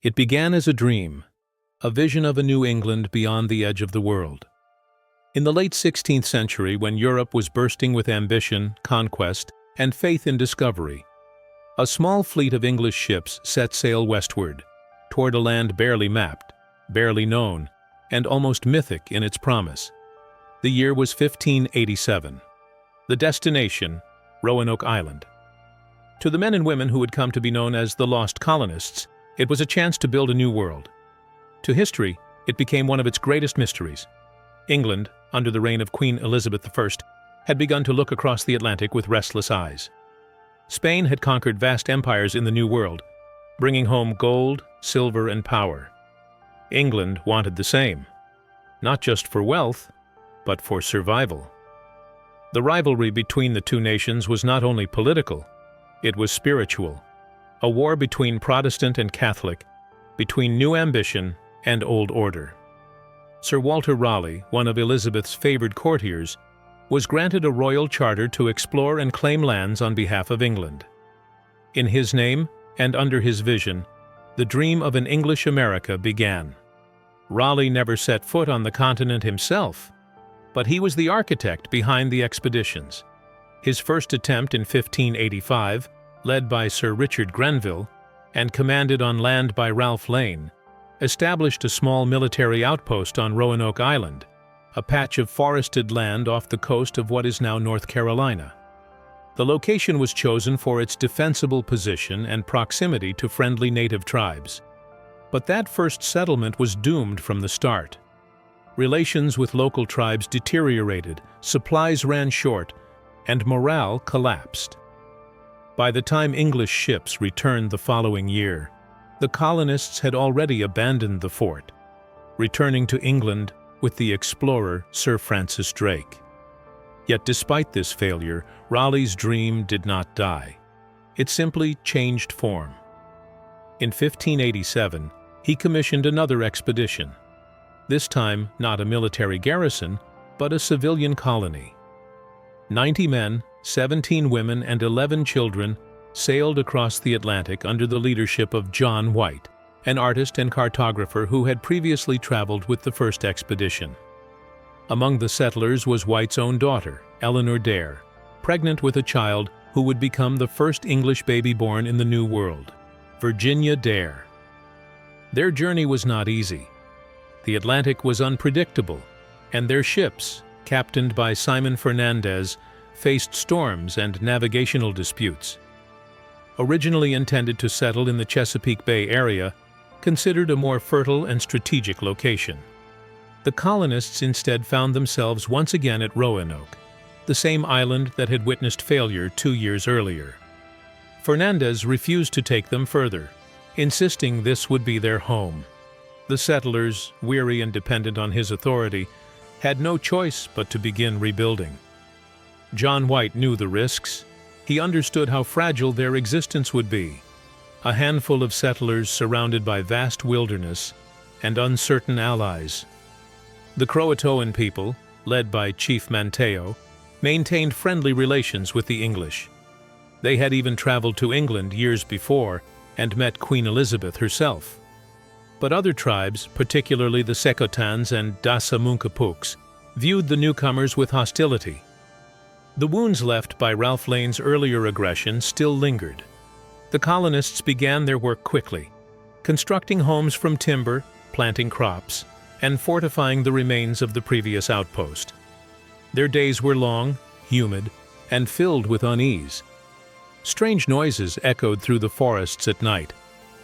It began as a dream, a vision of a New England beyond the edge of the world. In the late 16th century, when Europe was bursting with ambition, conquest, and faith in discovery, a small fleet of English ships set sail westward, toward a land barely mapped, barely known, and almost mythic in its promise. The year was 1587. The destination, Roanoke Island. To the men and women who had come to be known as the Lost Colonists, it was a chance to build a new world. To history, it became one of its greatest mysteries. England, under the reign of Queen Elizabeth I, had begun to look across the Atlantic with restless eyes. Spain had conquered vast empires in the New World, bringing home gold, silver, and power. England wanted the same, not just for wealth, but for survival. The rivalry between the two nations was not only political, it was spiritual, a war between Protestant and Catholic, between new ambition and old order. Sir Walter Raleigh, one of Elizabeth's favored courtiers, was granted a royal charter to explore and claim lands on behalf of England. In his name and under his vision, the dream of an English America began. Raleigh never set foot on the continent himself, but he was the architect behind the expeditions. His first attempt in 1585, led by Sir Richard Grenville and commanded on land by Ralph Lane, established a small military outpost on Roanoke Island, a patch of forested land off the coast of what is now North Carolina. The location was chosen for its defensible position and proximity to friendly native tribes. But that first settlement was doomed from the start. Relations with local tribes deteriorated, supplies ran short, and morale collapsed. By the time English ships returned the following year, the colonists had already abandoned the fort, returning to England with the explorer Sir Francis Drake. Yet despite this failure, Raleigh's dream did not die. It simply changed form. In 1587, he commissioned another expedition. This time, not a military garrison, but a civilian colony. 90 men, 17 women, and 11 children sailed across the Atlantic under the leadership of John White, an artist and cartographer who had previously traveled with the first expedition. Among the settlers was White's own daughter, Eleanor Dare, pregnant with a child who would become the first English baby born in the New World, Virginia Dare. Their journey was not easy. The Atlantic was unpredictable, and their ships, captained by Simon Fernandez, faced storms and navigational disputes. Originally intended to settle in the Chesapeake Bay area, considered a more fertile and strategic location. The colonists instead found themselves once again at Roanoke, the same island that had witnessed failure 2 years earlier. Fernandez refused to take them further, insisting this would be their home. The settlers, weary and dependent on his authority, had no choice but to begin rebuilding. John White knew the risks. He understood how fragile their existence would be. A handful of settlers surrounded by vast wilderness and uncertain allies. The CROATOAN people, led by Chief Manteo, maintained friendly relations with the English. They had even traveled to England years before and met Queen Elizabeth herself. But other tribes, particularly the CROATOANs and Dassamunkapuks, viewed the newcomers with hostility. The wounds left by Ralph Lane's earlier aggression still lingered. The colonists began their work quickly, constructing homes from timber, planting crops, and fortifying the remains of the previous outpost. Their days were long, humid, and filled with unease. Strange noises echoed through the forests at night,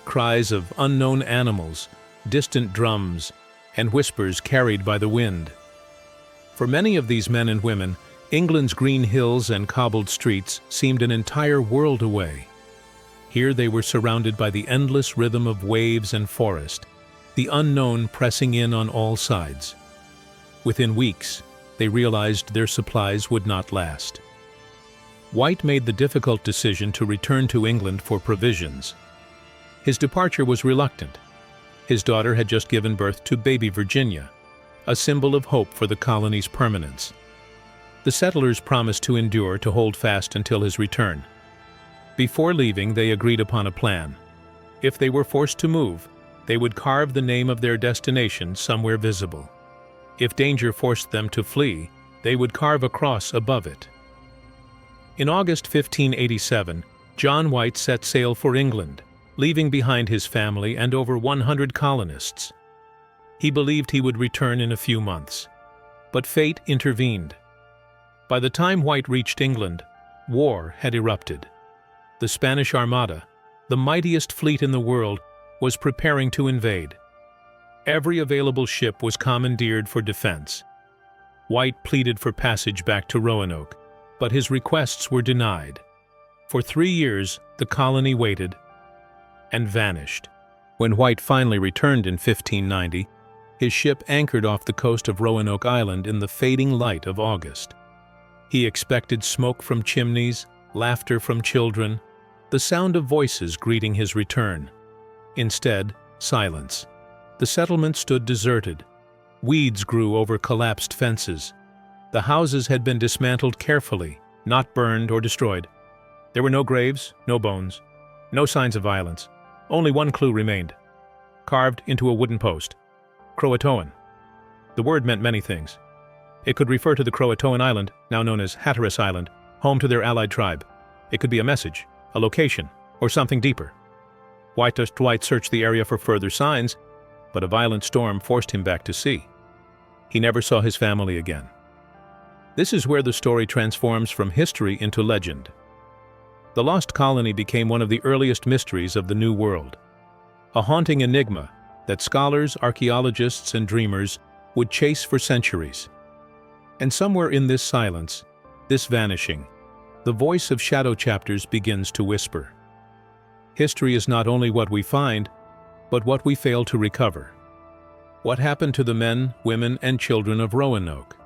cries of unknown animals, distant drums, and whispers carried by the wind. For many of these men and women, England's green hills and cobbled streets seemed an entire world away. Here they were surrounded by the endless rhythm of waves and forest, the unknown pressing in on all sides. Within weeks, they realized their supplies would not last. White made the difficult decision to return to England for provisions. His departure was reluctant. His daughter had just given birth to baby Virginia, a symbol of hope for the colony's permanence. The settlers promised to endure to hold fast until his return. Before leaving, they agreed upon a plan. If they were forced to move, They would carve the name of their destination somewhere visible. If danger forced them to flee, they would carve a cross above it. In August 1587, John White set sail for England, leaving behind his family and over 100 colonists. He believed he would return in a few months, but fate intervened. By the time White reached England, war had erupted. The Spanish Armada, the mightiest fleet in the world, was preparing to invade. Every available ship was commandeered for defense. White pleaded for passage back to Roanoke, but his requests were denied. For 3 years, the colony waited and vanished. When White finally returned in 1590, his ship anchored off the coast of Roanoke Island in the fading light of August. He expected smoke from chimneys, laughter from children, the sound of voices greeting his return. Instead, silence. The settlement stood deserted. Weeds grew over collapsed fences. The houses had been dismantled carefully, not burned or destroyed. There were no graves, no bones, no signs of violence. Only one clue remained, carved into a wooden post: CROATOAN. The word meant many things. It could refer to the CROATOAN Island, now known as Hatteras Island, home to their allied tribe. It could be a message, a location, or something deeper. White searched the area for further signs, but a violent storm forced him back to sea. He never saw his family again. This is where the story transforms from history into legend. The Lost Colony became one of the earliest mysteries of the New World, a haunting enigma that scholars, archaeologists, and dreamers would chase for centuries. And somewhere in this silence, this vanishing, the voice of shadow chapters begins to whisper. History is not only what we find, but what we fail to recover. What happened to the men, women, and children of Roanoke?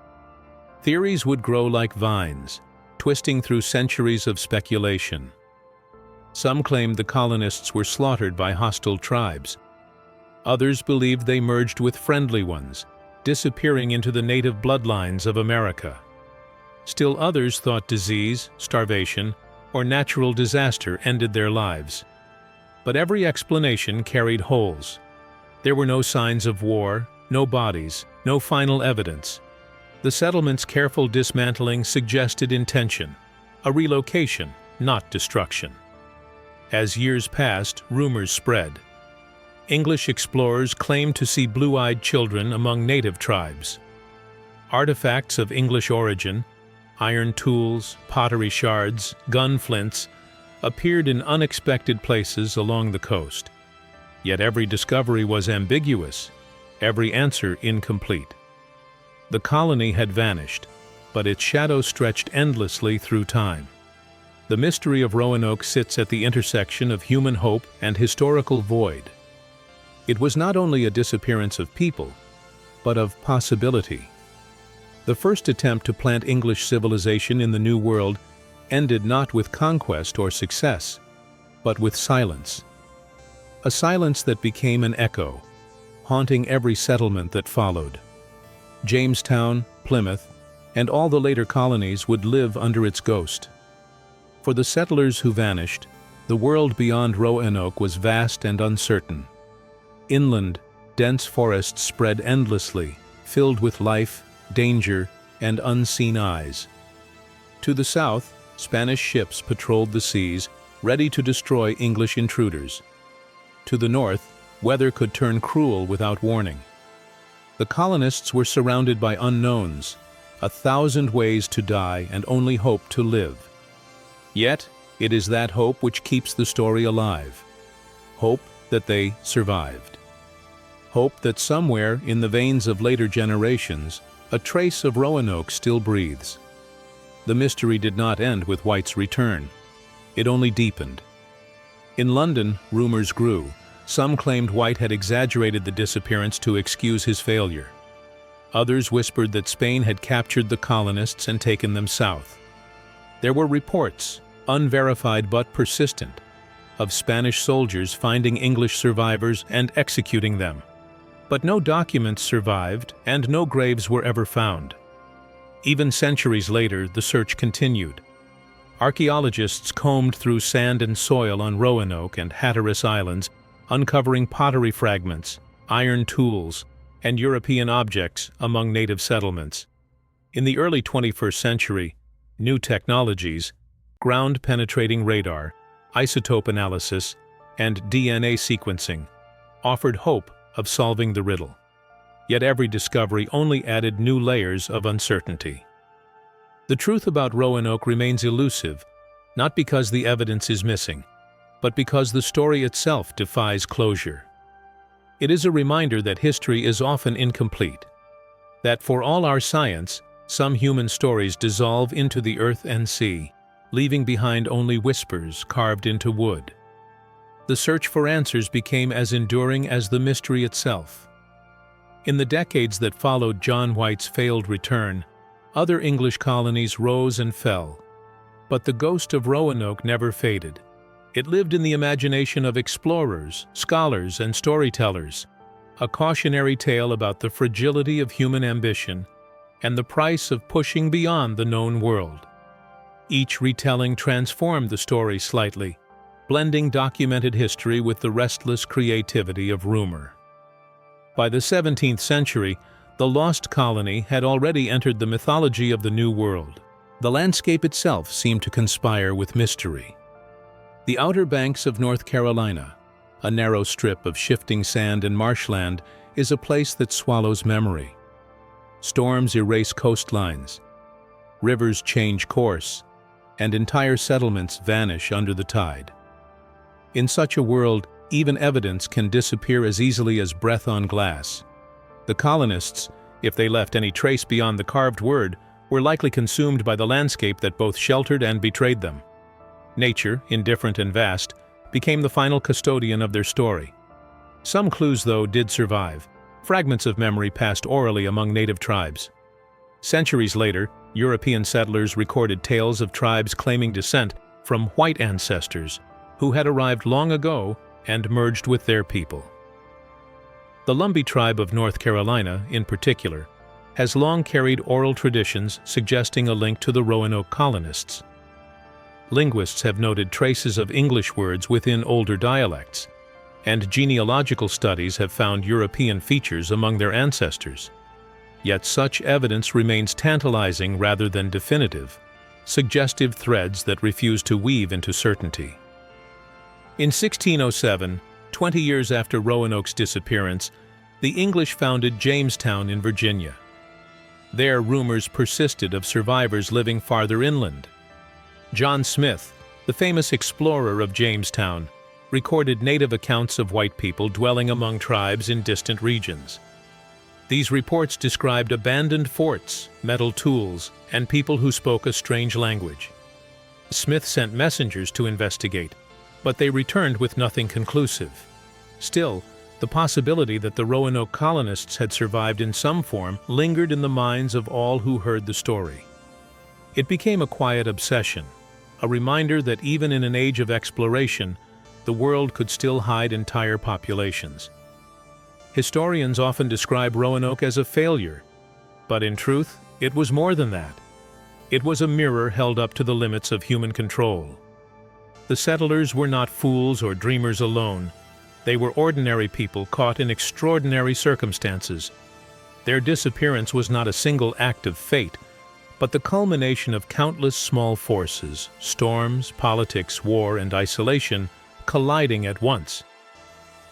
Theories would grow like vines, twisting through centuries of speculation. Some claimed the colonists were slaughtered by hostile tribes. Others believed they merged with friendly ones, disappearing into the native bloodlines of America. Still others thought disease, starvation, or natural disaster ended their lives. But every explanation carried holes. There were no signs of war, no bodies, no final evidence. The settlement's careful dismantling suggested intention, a relocation, not destruction. As years passed, rumors spread. English explorers claimed to see blue-eyed children among native tribes. Artifacts of English origin, iron tools, pottery shards, gun flints, appeared in unexpected places along the coast. Yet every discovery was ambiguous, every answer incomplete. The colony had vanished, but its shadow stretched endlessly through time. The mystery of Roanoke sits at the intersection of human hope and historical void. It was not only a disappearance of people, but of possibility. The first attempt to plant English civilization in the New World ended not with conquest or success, but with silence. A silence that became an echo, haunting every settlement that followed. Jamestown, Plymouth, and all the later colonies would live under its ghost. For the settlers who vanished, the world beyond Roanoke was vast and uncertain. Inland, dense forests spread endlessly, filled with life, danger, and unseen eyes. To the south, Spanish ships patrolled the seas, ready to destroy English intruders. To the north, weather could turn cruel without warning. The colonists were surrounded by unknowns, 1,000 ways to die and only hope to live. Yet, it is that hope which keeps the story alive. Hope that they survived. Hope that somewhere in the veins of later generations, a trace of Roanoke still breathes. The mystery did not end with White's return. It only deepened. In London, rumors grew. Some claimed White had exaggerated the disappearance to excuse his failure. Others whispered that Spain had captured the colonists and taken them south. There were reports, unverified but persistent, of Spanish soldiers finding English survivors and executing them. But no documents survived and no graves were ever found. Even centuries later, the search continued. Archaeologists combed through sand and soil on Roanoke and Hatteras Islands, uncovering pottery fragments, iron tools, and European objects among native settlements. In the early 21st century, new technologies, ground-penetrating radar, isotope analysis, and DNA sequencing, offered hope of solving the riddle. Yet every discovery only added new layers of uncertainty. The truth about Roanoke remains elusive, not because the evidence is missing, but because the story itself defies closure. It is a reminder that history is often incomplete, that for all our science, some human stories dissolve into the earth and sea, leaving behind only whispers carved into wood. The search for answers became as enduring as the mystery itself. In the decades that followed John White's failed return, other English colonies rose and fell. But the ghost of Roanoke never faded. It lived in the imagination of explorers, scholars, and storytellers, a cautionary tale about the fragility of human ambition and the price of pushing beyond the known world. Each retelling transformed the story slightly, blending documented history with the restless creativity of rumor. By the 17th century, the Lost Colony had already entered the mythology of the New World. The landscape itself seemed to conspire with mystery. The Outer Banks of North Carolina, a narrow strip of shifting sand and marshland, is a place that swallows memory. Storms erase coastlines, rivers change course, and entire settlements vanish under the tide. In such a world, even evidence can disappear as easily as breath on glass. The colonists, if they left any trace beyond the carved word, were likely consumed by the landscape that both sheltered and betrayed them. Nature, indifferent and vast, became the final custodian of their story. Some clues, though, did survive. Fragments of memory passed orally among native tribes. Centuries later, European settlers recorded tales of tribes claiming descent from white ancestors who had arrived long ago and merged with their people. The Lumbee tribe of North Carolina, in particular, has long carried oral traditions suggesting a link to the Roanoke colonists. Linguists have noted traces of English words within older dialects, and genealogical studies have found European features among their ancestors. Yet such evidence remains tantalizing rather than definitive, suggestive threads that refuse to weave into certainty. In 1607, 20 years after Roanoke's disappearance, the English founded Jamestown in Virginia. There, rumors persisted of survivors living farther inland. John Smith, the famous explorer of Jamestown, recorded native accounts of white people dwelling among tribes in distant regions. These reports described abandoned forts, metal tools, and people who spoke a strange language. Smith sent messengers to investigate, but they returned with nothing conclusive. Still, the possibility that the Roanoke colonists had survived in some form lingered in the minds of all who heard the story. It became a quiet obsession, a reminder that even in an age of exploration, the world could still hide entire populations. Historians often describe Roanoke as a failure, but in truth, it was more than that. It was a mirror held up to the limits of human control. The settlers were not fools or dreamers alone. They were ordinary people caught in extraordinary circumstances. Their disappearance was not a single act of fate, but the culmination of countless small forces, storms, politics, war, and isolation, colliding at once.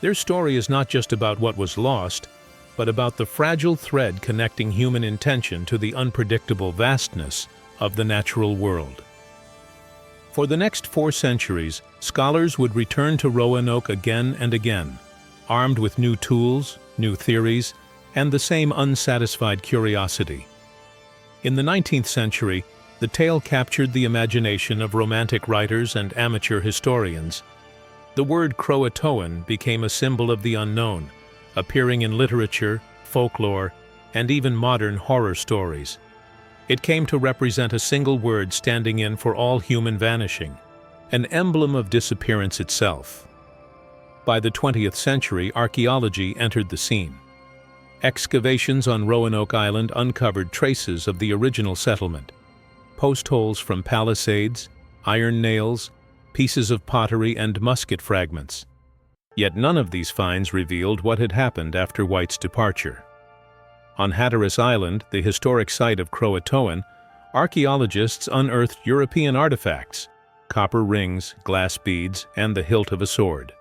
Their story is not just about what was lost, but about the fragile thread connecting human intention to the unpredictable vastness of the natural world. For the next 4 centuries, scholars would return to Roanoke again and again, armed with new tools, new theories, and the same unsatisfied curiosity. In the 19th century, the tale captured the imagination of romantic writers and amateur historians. The word CROATOAN became a symbol of the unknown, appearing in literature, folklore, and even modern horror stories. It came to represent a single word standing in for all human vanishing, an emblem of disappearance itself. By the 20th century, archaeology entered the scene. Excavations on Roanoke Island uncovered traces of the original settlement: post holes from palisades, iron nails, pieces of pottery, and musket fragments. Yet none of these finds revealed what had happened after White's departure. On Hatteras Island, the historic site of CROATOAN, archaeologists unearthed European artifacts, copper rings, glass beads, and the hilt of a sword.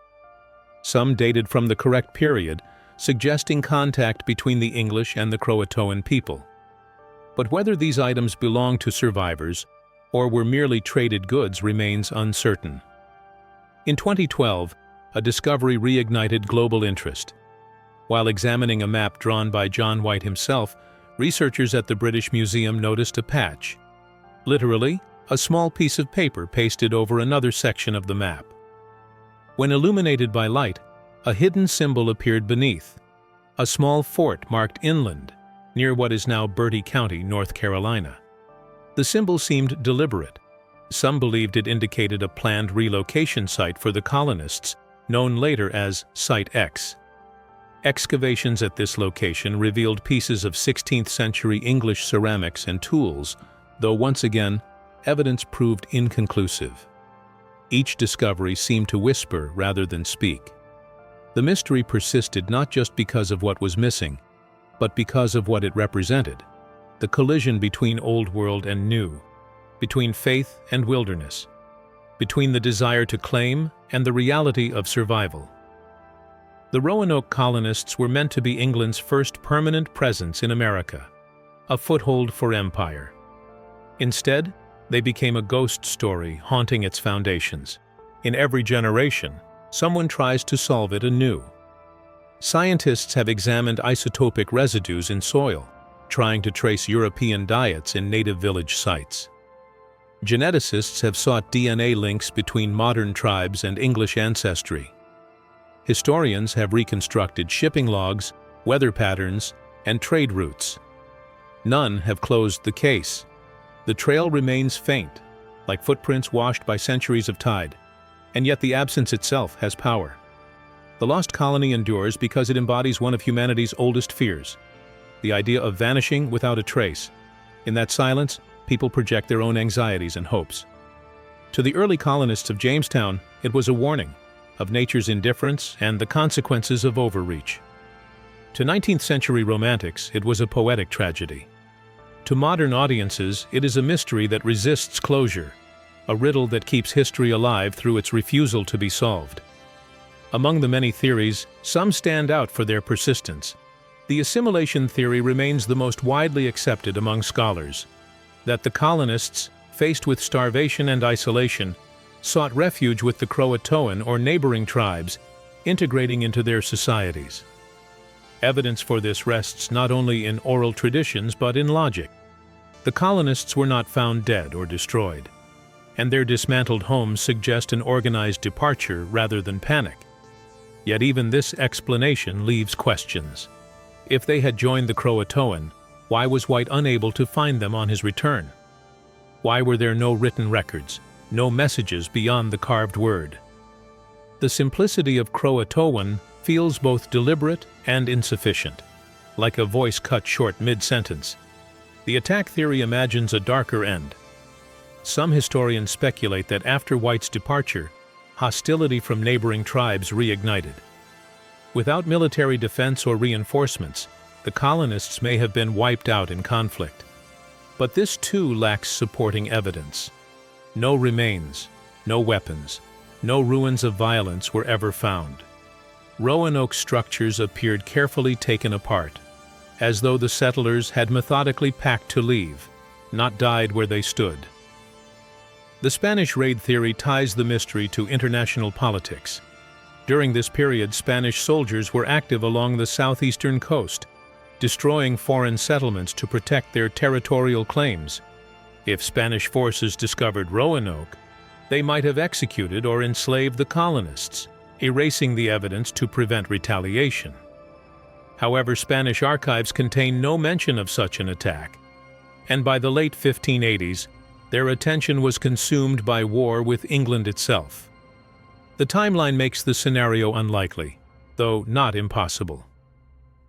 Some dated from the correct period, suggesting contact between the English and the CROATOAN people. But whether these items belonged to survivors or were merely traded goods remains uncertain. In 2012, a discovery reignited global interest. While examining a map drawn by John White himself, researchers at the British Museum noticed a patch. Literally, a small piece of paper pasted over another section of the map. When illuminated by light, a hidden symbol appeared beneath, a small fort marked inland, near what is now Bertie County, North Carolina. The symbol seemed deliberate. Some believed it indicated a planned relocation site for the colonists, known later as Site X. Excavations at this location revealed pieces of 16th century English ceramics and tools, though once again, evidence proved inconclusive. Each discovery seemed to whisper rather than speak. The mystery persisted not just because of what was missing, but because of what it represented: the collision between old world and new, between faith and wilderness, between the desire to claim and the reality of survival. The Roanoke colonists were meant to be England's first permanent presence in America, a foothold for empire. Instead, they became a ghost story haunting its foundations. In every generation, someone tries to solve it anew. Scientists have examined isotopic residues in soil, trying to trace European diets in native village sites. Geneticists have sought DNA links between modern tribes and English ancestry. Historians have reconstructed shipping logs, weather patterns, and trade routes. None have closed the case. The trail remains faint, like footprints washed by centuries of tide, and yet the absence itself has power. The Lost Colony endures because it embodies one of humanity's oldest fears: the idea of vanishing without a trace. In that silence, people project their own anxieties and hopes. To the early colonists of Jamestown, it was a warning of nature's indifference and the consequences of overreach. To 19th century romantics, it was a poetic tragedy. To modern audiences, it is a mystery that resists closure, a riddle that keeps history alive through its refusal to be solved. Among the many theories, some stand out for their persistence. The assimilation theory remains the most widely accepted among scholars, that the colonists, faced with starvation and isolation, sought refuge with the CROATOAN or neighboring tribes, integrating into their societies. Evidence for this rests not only in oral traditions but in logic. The colonists were not found dead or destroyed, and their dismantled homes suggest an organized departure rather than panic. Yet even this explanation leaves questions. If they had joined the CROATOAN, why was White unable to find them on his return? Why were there no written records, no messages beyond the carved word? The simplicity of CROATOAN feels both deliberate and insufficient, like a voice cut short mid-sentence. The attack theory imagines a darker end. Some historians speculate that after White's departure, hostility from neighboring tribes reignited. Without military defense or reinforcements, the colonists may have been wiped out in conflict. But this too lacks supporting evidence. No remains, no weapons, no ruins of violence were ever found. Roanoke structures appeared carefully taken apart, as though the settlers had methodically packed to leave, not died where they stood. The Spanish raid theory ties the mystery to international politics. During this period, Spanish soldiers were active along the southeastern coast, destroying foreign settlements to protect their territorial claims. If Spanish forces discovered Roanoke, they might have executed or enslaved the colonists, erasing the evidence to prevent retaliation. However, Spanish archives contain no mention of such an attack, and by the late 1580s, their attention was consumed by war with England itself. The timeline makes the scenario unlikely, though not impossible.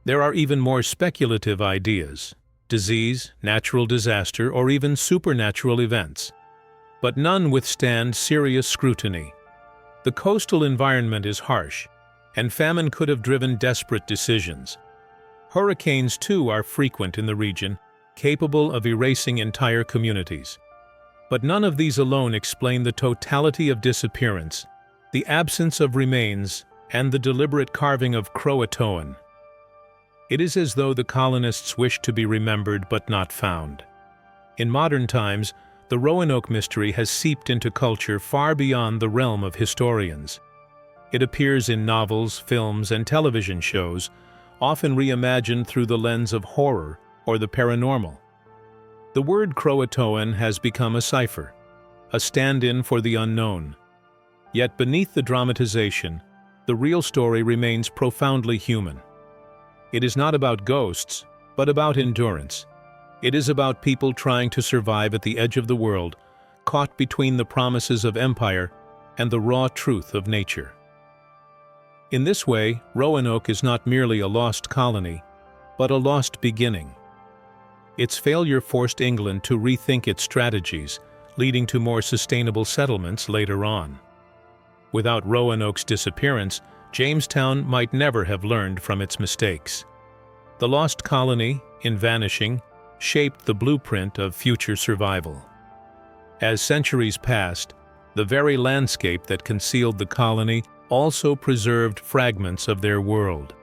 There are even more speculative ideas: disease, natural disaster, or even supernatural events. But none withstand serious scrutiny. The coastal environment is harsh, and famine could have driven desperate decisions. Hurricanes, too, are frequent in the region, capable of erasing entire communities. But none of these alone explain the totality of disappearance, the absence of remains, and the deliberate carving of CROATOAN. It is as though the colonists wished to be remembered but not found. In modern times, the Roanoke mystery has seeped into culture far beyond the realm of historians. It appears in novels, films, and television shows, often reimagined through the lens of horror or the paranormal. The word CROATOAN has become a cipher, a stand-in for the unknown. Yet beneath the dramatization, the real story remains profoundly human. It is not about ghosts, but about endurance. It is about people trying to survive at the edge of the world, caught between the promises of empire and the raw truth of nature. In this way, Roanoke is not merely a lost colony, but a lost beginning. Its failure forced England to rethink its strategies, leading to more sustainable settlements later on. Without Roanoke's disappearance, Jamestown might never have learned from its mistakes. The lost colony, in vanishing, shaped the blueprint of future survival. As centuries passed, the very landscape that concealed the colony also preserved fragments of their world.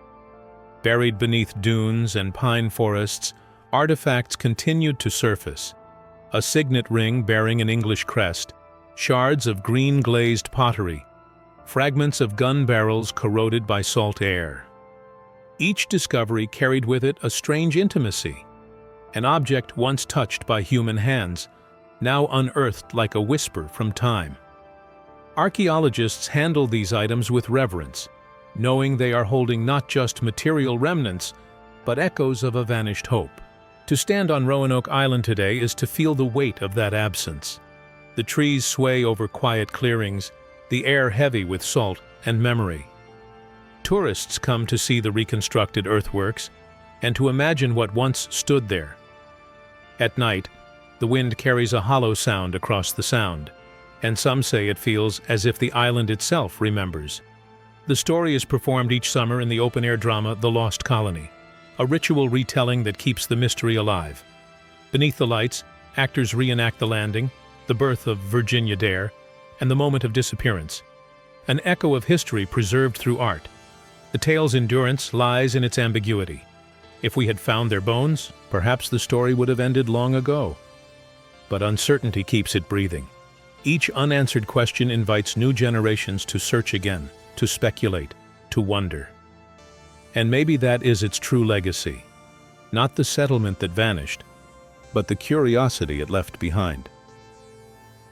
Buried beneath dunes and pine forests, artifacts continued to surface: a signet ring bearing an English crest, shards of green-glazed pottery, fragments of gun barrels corroded by salt air. Each discovery carried with it a strange intimacy. An object once touched by human hands, now unearthed like a whisper from time. Archaeologists handle these items with reverence, knowing they are holding not just material remnants, but echoes of a vanished hope. To stand on Roanoke Island today is to feel the weight of that absence. The trees sway over quiet clearings, the air heavy with salt and memory. Tourists come to see the reconstructed earthworks and to imagine what once stood there. At night, the wind carries a hollow sound across the sound, and some say it feels as if the island itself remembers. The story is performed each summer in the open-air drama The Lost Colony, a ritual retelling that keeps the mystery alive. Beneath the lights, actors reenact the landing, the birth of Virginia Dare, and the moment of disappearance, an echo of history preserved through art. The tale's endurance lies in its ambiguity. If we had found their bones, perhaps the story would have ended long ago. But uncertainty keeps it breathing. Each unanswered question invites new generations to search again, to speculate, to wonder. And maybe that is its true legacy. Not the settlement that vanished, but the curiosity it left behind.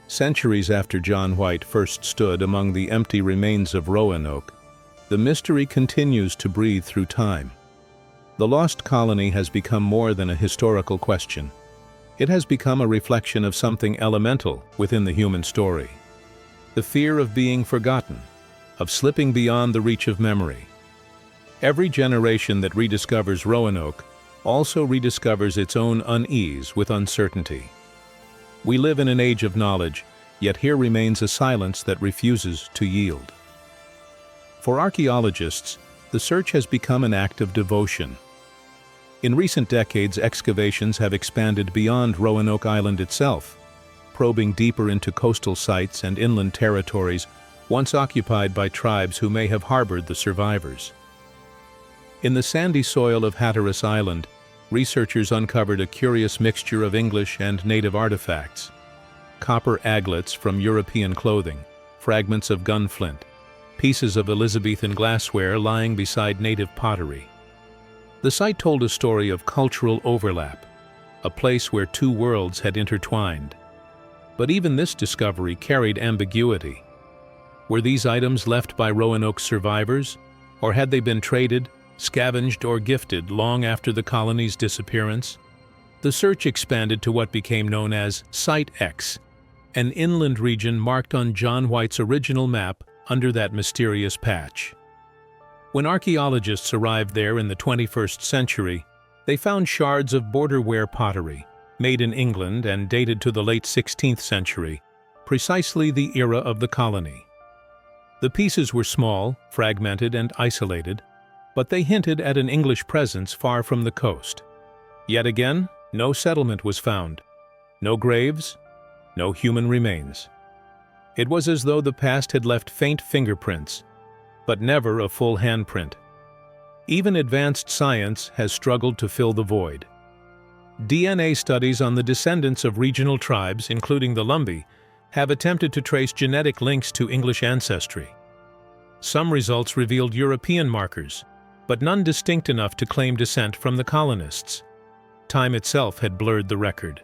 Centuries after John White first stood among the empty remains of Roanoke, the mystery continues to breathe through time. The lost colony has become more than a historical question. It has become a reflection of something elemental within the human story. The fear of being forgotten, of slipping beyond the reach of memory. Every generation that rediscovers Roanoke also rediscovers its own unease with uncertainty. We live in an age of knowledge, yet here remains a silence that refuses to yield. For archaeologists, the search has become an act of devotion. In recent decades, excavations have expanded beyond Roanoke Island itself, probing deeper into coastal sites and inland territories once occupied by tribes who may have harbored the survivors. In the sandy soil of Hatteras Island, researchers uncovered a curious mixture of English and native artifacts: copper aglets from European clothing, fragments of gunflint, pieces of Elizabethan glassware lying beside native pottery. The site told a story of cultural overlap, a place where two worlds had intertwined. But even this discovery carried ambiguity. Were these items left by Roanoke's survivors, or had they been traded, scavenged, or gifted long after the colony's disappearance? The search expanded to what became known as Site X, an inland region marked on John White's original map under that mysterious patch. When archaeologists arrived there in the 21st century, they found shards of borderware pottery, made in England and dated to the late 16th century, precisely the era of the colony. The pieces were small, fragmented, and isolated, but they hinted at an English presence far from the coast. Yet again, no settlement was found, no graves, no human remains. It was as though the past had left faint fingerprints, but never a full handprint. Even advanced science has struggled to fill the void. DNA studies on the descendants of regional tribes, including the Lumbee, have attempted to trace genetic links to English ancestry. Some results revealed European markers, but none distinct enough to claim descent from the colonists. Time itself had blurred the record.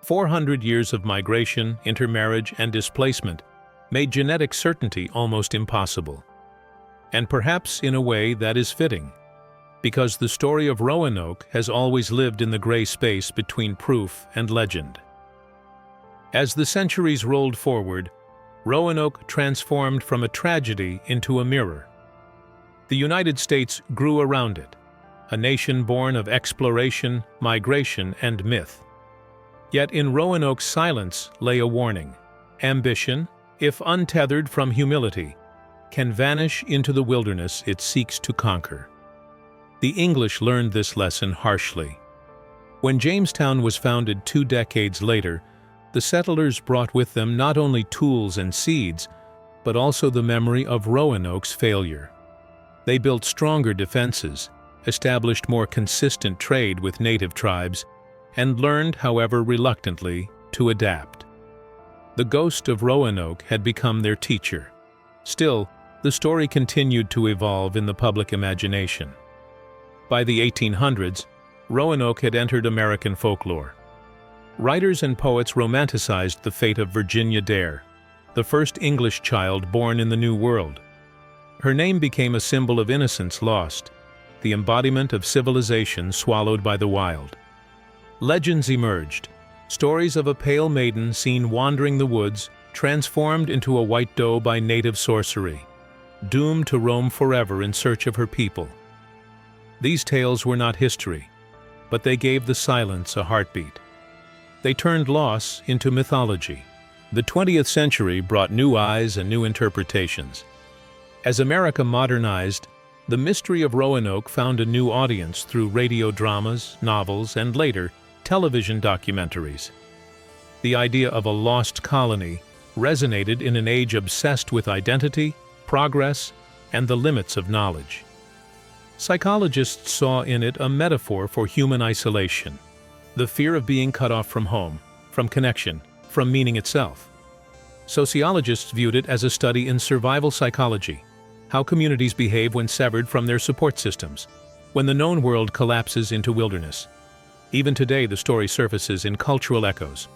400 years of migration, intermarriage, and displacement made genetic certainty almost impossible. And perhaps in a way that is fitting, because the story of Roanoke has always lived in the gray space between proof and legend. As the centuries rolled forward, Roanoke transformed from a tragedy into a mirror. The United States grew around it, a nation born of exploration, migration, and myth. Yet in Roanoke's silence lay a warning. Ambition, if untethered from humility, can vanish into the wilderness it seeks to conquer. The English learned this lesson harshly. When Jamestown was founded 2 decades later, the settlers brought with them not only tools and seeds, but also the memory of Roanoke's failure. They built stronger defenses, established more consistent trade with native tribes, and learned, however reluctantly, to adapt. The ghost of Roanoke had become their teacher. Still, the story continued to evolve in the public imagination. By the 1800s, Roanoke had entered American folklore. Writers and poets romanticized the fate of Virginia Dare, the first English child born in the New World. Her name became a symbol of innocence lost, the embodiment of civilization swallowed by the wild. Legends emerged, stories of a pale maiden seen wandering the woods, transformed into a white doe by native sorcery, doomed to roam forever in search of her people. These tales were not history, but they gave the silence a heartbeat. They turned loss into mythology. The 20th century brought new eyes and new interpretations. As America modernized, the mystery of Roanoke found a new audience through radio dramas, novels, and later, television documentaries. The idea of a lost colony resonated in an age obsessed with identity, progress, and the limits of knowledge. Psychologists saw in it a metaphor for human isolation, the fear of being cut off from home, from connection, from meaning itself. Sociologists viewed it as a study in survival psychology, how communities behave when severed from their support systems, when the known world collapses into wilderness. Even today, the story surfaces in cultural echoes.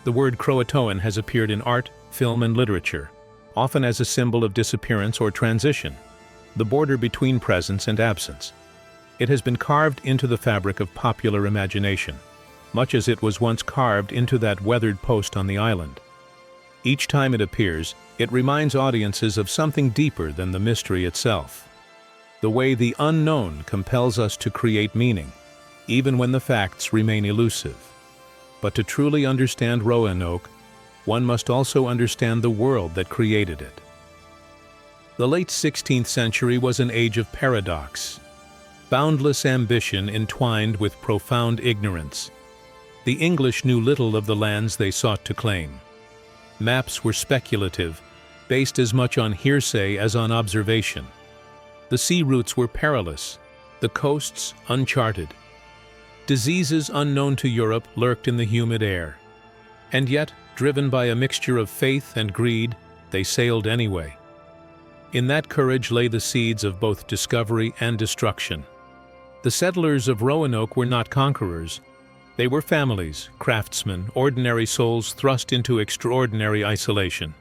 The word CROATOAN has appeared in art, film, and literature, often as a symbol of disappearance or transition, the border between presence and absence. It has been carved into the fabric of popular imagination, much as it was once carved into that weathered post on the island. Each time it appears, it reminds audiences of something deeper than the mystery itself. The way the unknown compels us to create meaning, even when the facts remain elusive. But to truly understand Roanoke, one must also understand the world that created it. The late 16th century was an age of paradox. Boundless ambition entwined with profound ignorance. The English knew little of the lands they sought to claim. Maps were speculative, based as much on hearsay as on observation. The sea routes were perilous, the coasts uncharted. Diseases unknown to Europe lurked in the humid air. And yet, driven by a mixture of faith and greed, they sailed anyway. In that courage lay the seeds of both discovery and destruction. The settlers of Roanoke were not conquerors. They were families, craftsmen, ordinary souls thrust into extraordinary isolation.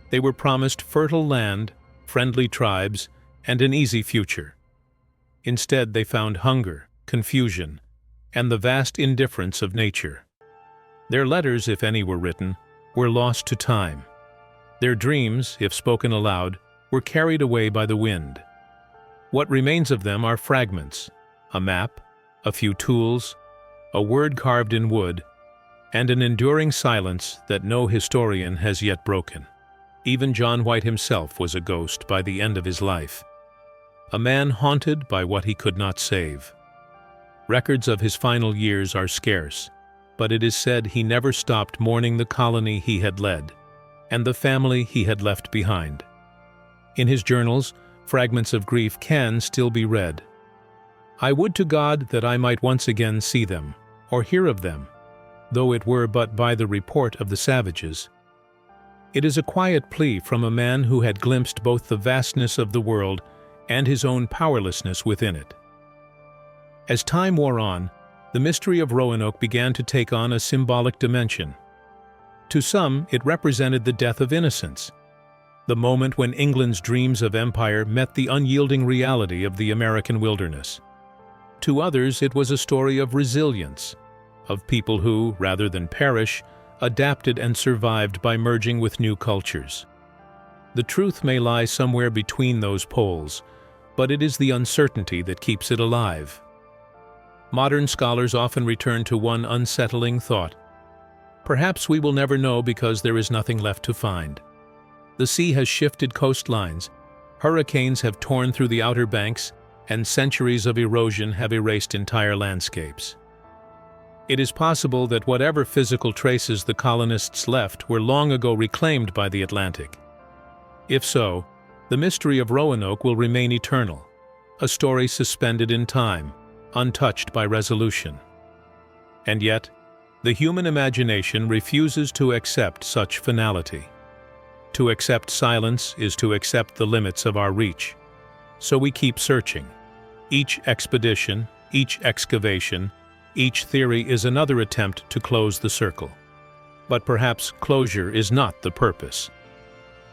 They were promised fertile land, friendly tribes, and an easy future. Instead, they found hunger, confusion, and the vast indifference of nature. Their letters, if any were written, were lost to time. Their dreams, if spoken aloud, were carried away by the wind. What remains of them are fragments, a map, a few tools, a word carved in wood, and an enduring silence that no historian has yet broken. Even John White himself was a ghost by the end of his life, a man haunted by what he could not save. Records of his final years are scarce, but it is said he never stopped mourning the colony he had led and the family he had left behind. In his journals, fragments of grief can still be read. "I would to God that I might once again see them, or hear of them, though it were but by the report of the savages." It is a quiet plea from a man who had glimpsed both the vastness of the world and his own powerlessness within it. As time wore on, the mystery of Roanoke began to take on a symbolic dimension. To some, it represented the death of innocence, the moment when England's dreams of empire met the unyielding reality of the American wilderness. To others, it was a story of resilience, of people who, rather than perish, adapted and survived by merging with new cultures. The truth may lie somewhere between those poles, but it is the uncertainty that keeps it alive. Modern scholars often return to one unsettling thought. Perhaps we will never know because there is nothing left to find. The sea has shifted coastlines, hurricanes have torn through the outer banks, and centuries of erosion have erased entire landscapes. It is possible that whatever physical traces the colonists left were long ago reclaimed by the Atlantic. If so, the mystery of Roanoke will remain eternal, a story suspended in time, untouched by resolution. And yet, the human imagination refuses to accept such finality. To accept silence is to accept the limits of our reach. So we keep searching. Each expedition, each excavation, each theory is another attempt to close the circle. But perhaps closure is not the purpose.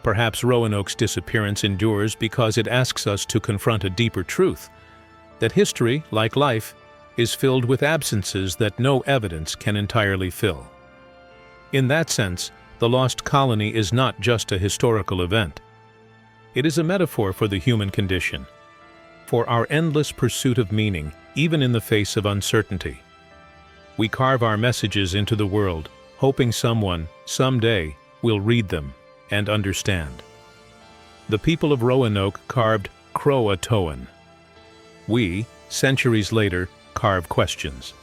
Perhaps Roanoke's disappearance endures because it asks us to confront a deeper truth, that history, like life, is filled with absences that no evidence can entirely fill. In that sense, the Lost Colony is not just a historical event. It is a metaphor for the human condition, for our endless pursuit of meaning, even in the face of uncertainty. We carve our messages into the world, hoping someone, someday, will read them and understand. The people of Roanoke carved CROATOAN. We, centuries later, carve questions.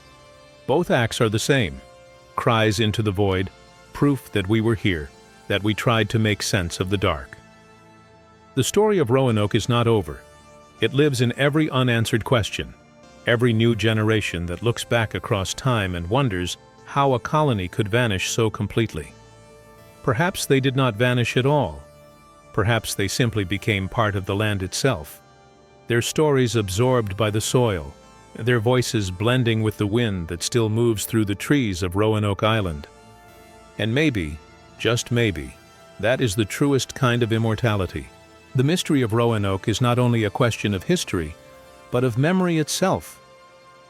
Both acts are the same, cries into the void, proof that we were here, that we tried to make sense of the dark. The story of Roanoke is not over. It lives in every unanswered question, every new generation that looks back across time and wonders how a colony could vanish so completely. Perhaps they did not vanish at all. Perhaps they simply became part of the land itself, their stories absorbed by the soil, their voices blending with the wind that still moves through the trees of Roanoke Island. And maybe, just maybe, that is the truest kind of immortality. The mystery of Roanoke is not only a question of history, but of memory itself.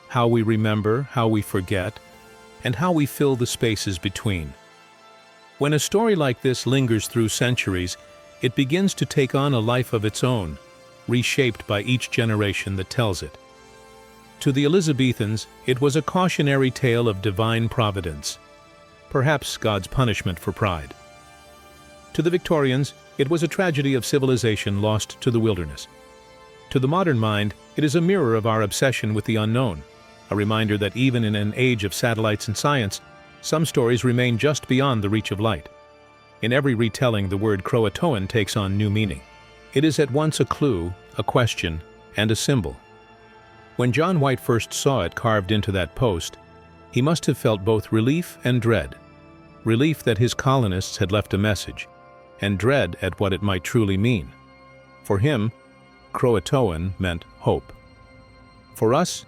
How we remember, how we forget, and how we fill the spaces between. When a story like this lingers through centuries, it begins to take on a life of its own, reshaped by each generation that tells it. To the Elizabethans, it was a cautionary tale of divine providence, perhaps God's punishment for pride. To the Victorians, it was a tragedy of civilization lost to the wilderness. To the modern mind, it is a mirror of our obsession with the unknown, a reminder that even in an age of satellites and science, some stories remain just beyond the reach of light. In every retelling, the word CROATOAN takes on new meaning. It is at once a clue, a question, and a symbol. When John White first saw it carved into that post, he must have felt both relief and dread. Relief that his colonists had left a message, and dread at what it might truly mean. For him, CROATOAN meant hope. For us,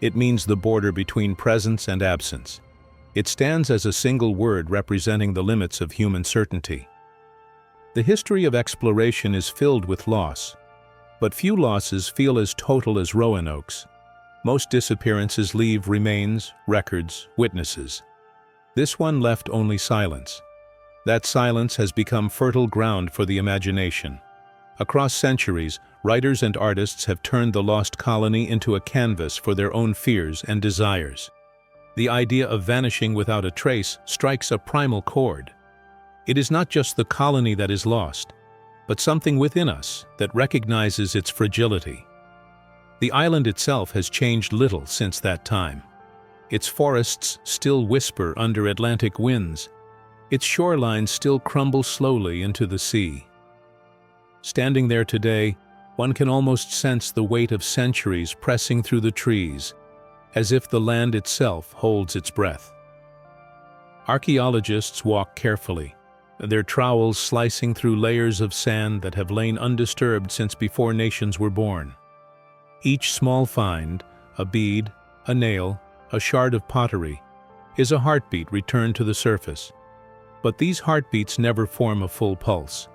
it means the border between presence and absence. It stands as a single word representing the limits of human certainty. The history of exploration is filled with loss, but few losses feel as total as Roanoke's. Most disappearances leave remains, records, witnesses. This one left only silence. That silence has become fertile ground for the imagination. Across centuries, writers and artists have turned the lost colony into a canvas for their own fears and desires. The idea of vanishing without a trace strikes a primal chord. It is not just the colony that is lost, but something within us that recognizes its fragility. The island itself has changed little since that time. Its forests still whisper under Atlantic winds. Its shorelines still crumble slowly into the sea. Standing there today, one can almost sense the weight of centuries pressing through the trees, as if the land itself holds its breath. Archaeologists walk carefully, their trowels slicing through layers of sand that have lain undisturbed since before nations were born. Each small find, a bead, a nail, a shard of pottery, is a heartbeat returned to the surface. But these heartbeats never form a full pulse.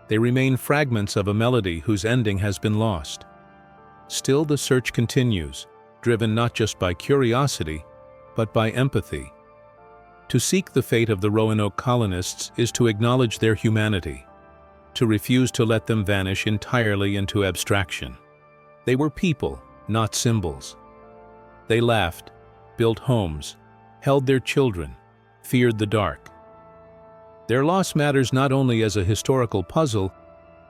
They remain fragments of a melody whose ending has been lost. Still, the search continues, driven not just by curiosity, but by empathy. To seek the fate of the Roanoke colonists is to acknowledge their humanity, to refuse to let them vanish entirely into abstraction. They were people, not symbols. They laughed, built homes, held their children, feared the dark. Their loss matters not only as a historical puzzle,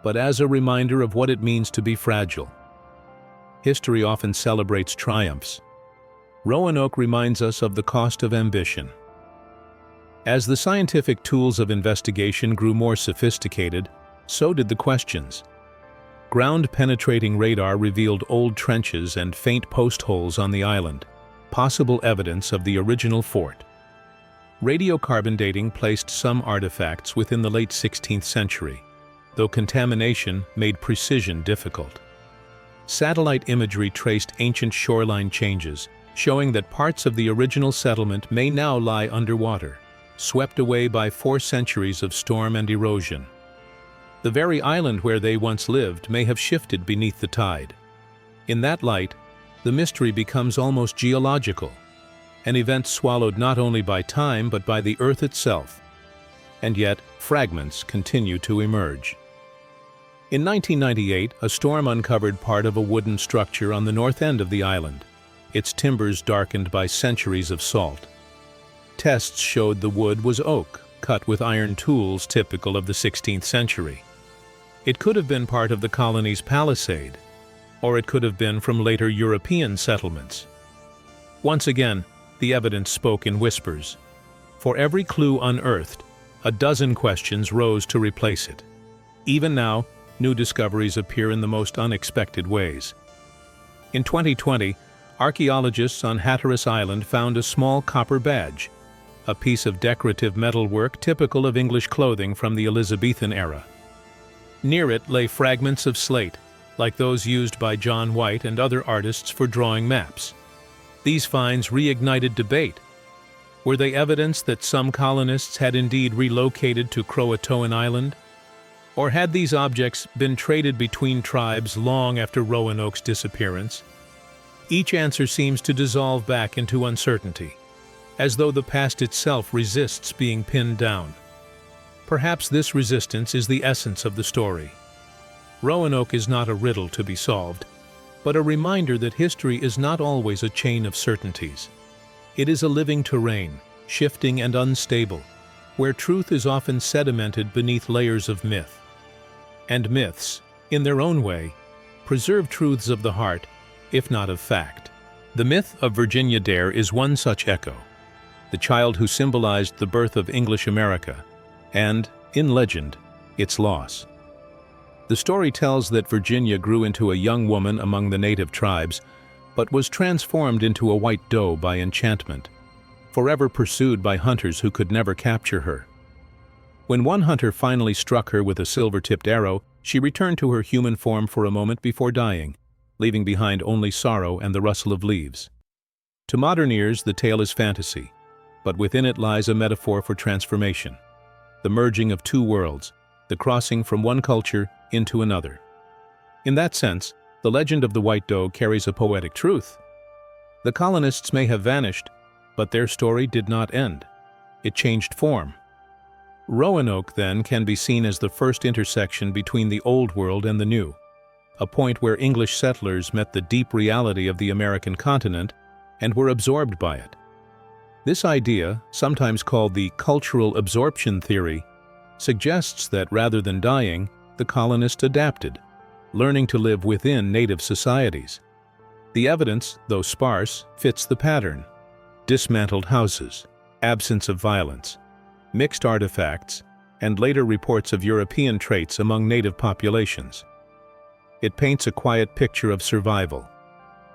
but as a reminder of what it means to be fragile. History often celebrates triumphs. Roanoke reminds us of the cost of ambition. As the scientific tools of investigation grew more sophisticated, so did the questions. Ground-penetrating radar revealed old trenches and faint post holes on the island, possible evidence of the original fort. Radiocarbon dating placed some artifacts within the late 16th century, though contamination made precision difficult. Satellite imagery traced ancient shoreline changes, showing that parts of the original settlement may now lie underwater, swept away by 4 centuries of storm and erosion. The very island where they once lived may have shifted beneath the tide. In that light, the mystery becomes almost geological, an event swallowed not only by time but by the earth itself. And yet, fragments continue to emerge. In 1998, a storm uncovered part of a wooden structure on the north end of the island, its timbers darkened by centuries of salt. Tests showed the wood was oak, cut with iron tools typical of the 16th century. It could have been part of the colony's palisade, or it could have been from later European settlements. Once again, the evidence spoke in whispers. For every clue unearthed, a dozen questions rose to replace it. Even now, new discoveries appear in the most unexpected ways. In 2020, archaeologists on Hatteras Island found a small copper badge, a piece of decorative metalwork typical of English clothing from the Elizabethan era. Near it lay fragments of slate, like those used by John White and other artists for drawing maps. These finds reignited debate. Were they evidence that some colonists had indeed relocated to CROATOAN Island? Or had these objects been traded between tribes long after Roanoke's disappearance? Each answer seems to dissolve back into uncertainty, as though the past itself resists being pinned down. Perhaps this resistance is the essence of the story. Roanoke is not a riddle to be solved, but a reminder that history is not always a chain of certainties. It is a living terrain, shifting and unstable, where truth is often sedimented beneath layers of myth. And myths, in their own way, preserve truths of the heart, if not of fact. The myth of Virginia Dare is one such echo, the child who symbolized the birth of English America, and, in legend, its loss. The story tells that Virginia grew into a young woman among the native tribes, but was transformed into a white doe by enchantment, forever pursued by hunters who could never capture her. When one hunter finally struck her with a silver-tipped arrow, she returned to her human form for a moment before dying, leaving behind only sorrow and the rustle of leaves. To modern ears, the tale is fantasy, but within it lies a metaphor for transformation, the merging of two worlds, the crossing from one culture into another. In that sense, the legend of the White Doe carries a poetic truth. The colonists may have vanished, but their story did not end. It changed form. Roanoke, then, can be seen as the first intersection between the Old World and the New, a point where English settlers met the deep reality of the American continent and were absorbed by it. This idea, sometimes called the cultural absorption theory, suggests that rather than dying, the colonists adapted, learning to live within native societies. The evidence, though sparse, fits the pattern: dismantled houses, absence of violence, mixed artifacts, and later reports of European traits among native populations. It paints a quiet picture of survival,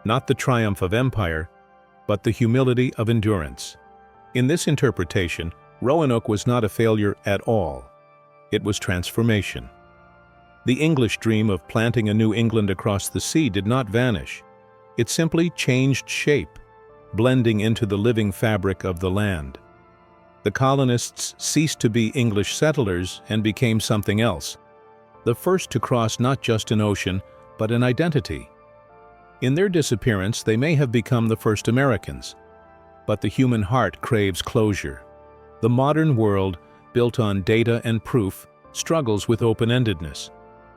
not the triumph of empire, but the humility of endurance. In this interpretation, Roanoke was not a failure at all. It was transformation. The English dream of planting a New England across the sea did not vanish. It simply changed shape, blending into the living fabric of the land. The colonists ceased to be English settlers and became something else, the first to cross not just an ocean, but an identity. In their disappearance, they may have become the first Americans, but the human heart craves closure. The modern world, built on data and proof, struggles with open-endedness.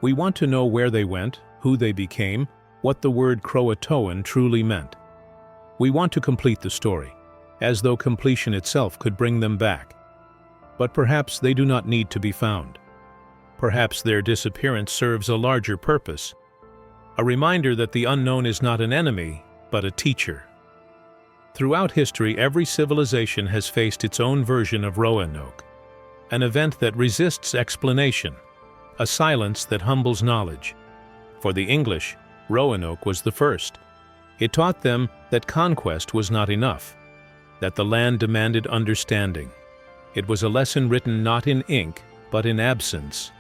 We want to know where they went, who they became, what the word CROATOAN truly meant. We want to complete the story, as though completion itself could bring them back. But perhaps they do not need to be found. Perhaps their disappearance serves a larger purpose, a reminder that the unknown is not an enemy, but a teacher. Throughout history, every civilization has faced its own version of Roanoke, an event that resists explanation, a silence that humbles knowledge. For the English, Roanoke was the first. It taught them that conquest was not enough, that the land demanded understanding. It was a lesson written not in ink, but in absence.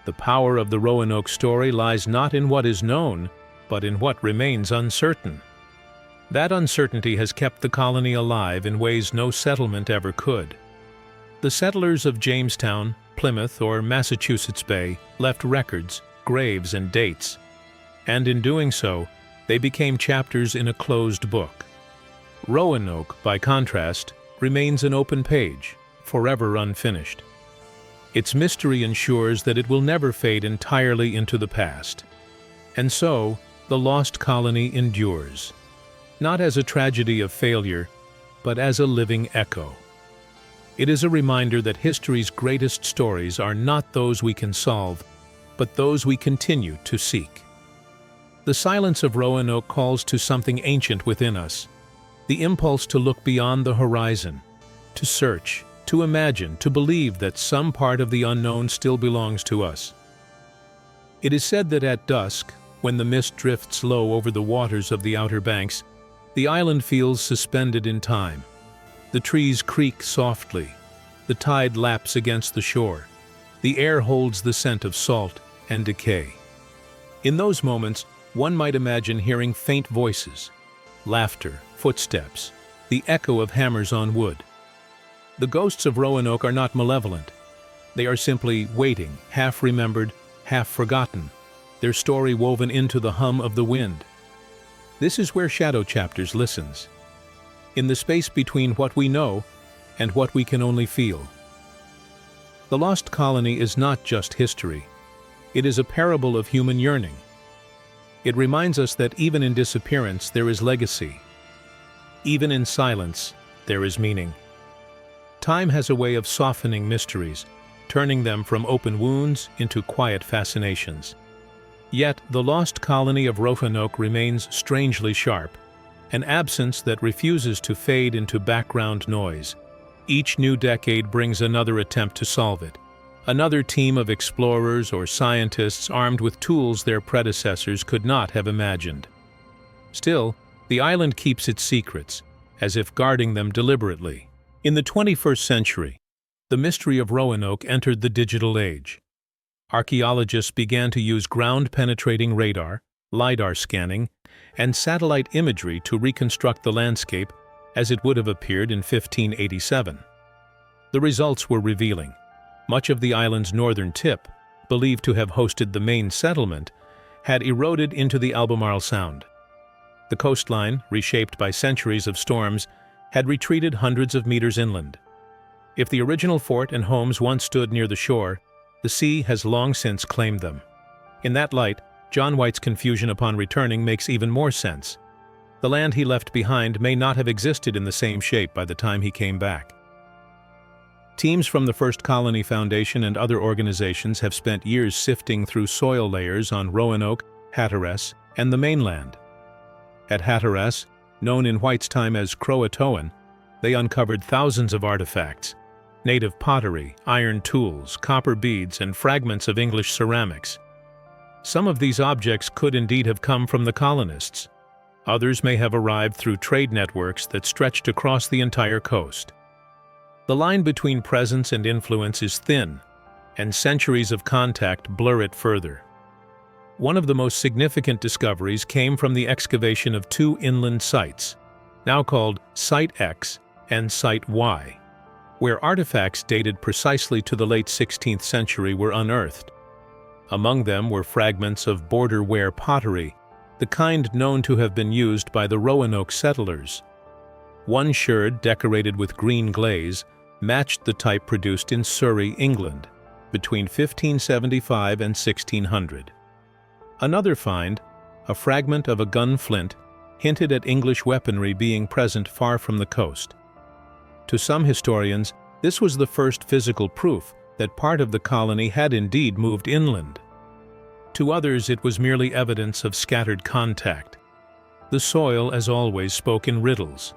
The power of the Roanoke story lies not in what is known, but in what remains uncertain. That uncertainty has kept the colony alive in ways no settlement ever could. The settlers of Jamestown, Plymouth, or Massachusetts Bay left records, graves, and dates, and in doing so, they became chapters in a closed book. Roanoke, by contrast, remains an open page, forever unfinished. Its mystery ensures that it will never fade entirely into the past. And so, the Lost Colony endures, not as a tragedy of failure, but as a living echo. It is a reminder that history's greatest stories are not those we can solve, but those we continue to seek. The silence of Roanoke calls to something ancient within us, the impulse to look beyond the horizon, to search, to imagine, to believe that some part of the unknown still belongs to us. It is said that at dusk, when the mist drifts low over the waters of the Outer Banks, the island feels suspended in time. The trees creak softly, the tide laps against the shore, the air holds the scent of salt and decay. In those moments, one might imagine hearing faint voices, laughter, footsteps, the echo of hammers on wood. The ghosts of Roanoke are not malevolent. They are simply waiting, half remembered, half forgotten, their story woven into the hum of the wind. This is where Shadow Chapters listens, in the space between what we know and what we can only feel. The Lost Colony is not just history. It is a parable of human yearning. It reminds us that even in disappearance there is legacy. Even in silence there is meaning. Time has a way of softening mysteries, turning them from open wounds into quiet fascinations. Yet the Lost Colony of Roanoke remains strangely sharp, an absence that refuses to fade into background noise. Each new decade brings another attempt to solve it, another team of explorers or scientists armed with tools their predecessors could not have imagined. Still, the island keeps its secrets, as if guarding them deliberately. In the 21st century, the mystery of Roanoke entered the digital age. Archaeologists began to use ground-penetrating radar, LiDAR scanning, and satellite imagery to reconstruct the landscape as it would have appeared in 1587. The results were revealing. Much of the island's northern tip, believed to have hosted the main settlement, had eroded into the Albemarle Sound. The coastline, reshaped by centuries of storms, had retreated hundreds of meters inland. If the original fort and homes once stood near the shore, the sea has long since claimed them. In that light, John White's confusion upon returning makes even more sense. The land he left behind may not have existed in the same shape by the time he came back. Teams from the First Colony Foundation and other organizations have spent years sifting through soil layers on Roanoke, Hatteras, and the mainland. At Hatteras, known in White's time as CROATOAN, they uncovered thousands of artifacts: native pottery, iron tools, copper beads, and fragments of English ceramics. Some of these objects could indeed have come from the colonists. Others may have arrived through trade networks that stretched across the entire coast. The line between presence and influence is thin, and centuries of contact blur it further. One of the most significant discoveries came from the excavation of two inland sites, now called Site X and Site Y, where artifacts dated precisely to the late 16th century were unearthed. Among them were fragments of border-ware pottery, the kind known to have been used by the Roanoke settlers. One sherd decorated with green glaze matched the type produced in Surrey, England, between 1575 and 1600. Another find, a fragment of a gun flint, hinted at English weaponry being present far from the coast. To some historians, this was the first physical proof that part of the colony had indeed moved inland. To others, it was merely evidence of scattered contact. The soil, as always, spoke in riddles.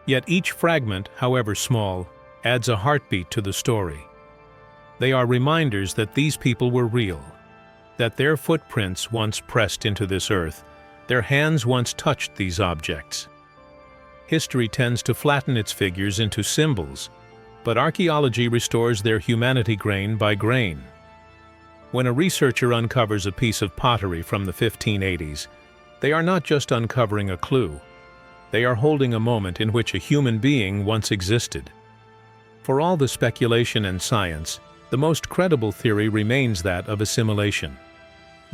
Yet each fragment, however small, adds a heartbeat to the story. They are reminders that these people were real, that their footprints once pressed into this earth, their hands once touched these objects. History tends to flatten its figures into symbols, but archaeology restores their humanity grain by grain. When a researcher uncovers a piece of pottery from the 1580s, they are not just uncovering a clue. They are holding a moment in which a human being once existed. For all the speculation and science, the most credible theory remains that of assimilation.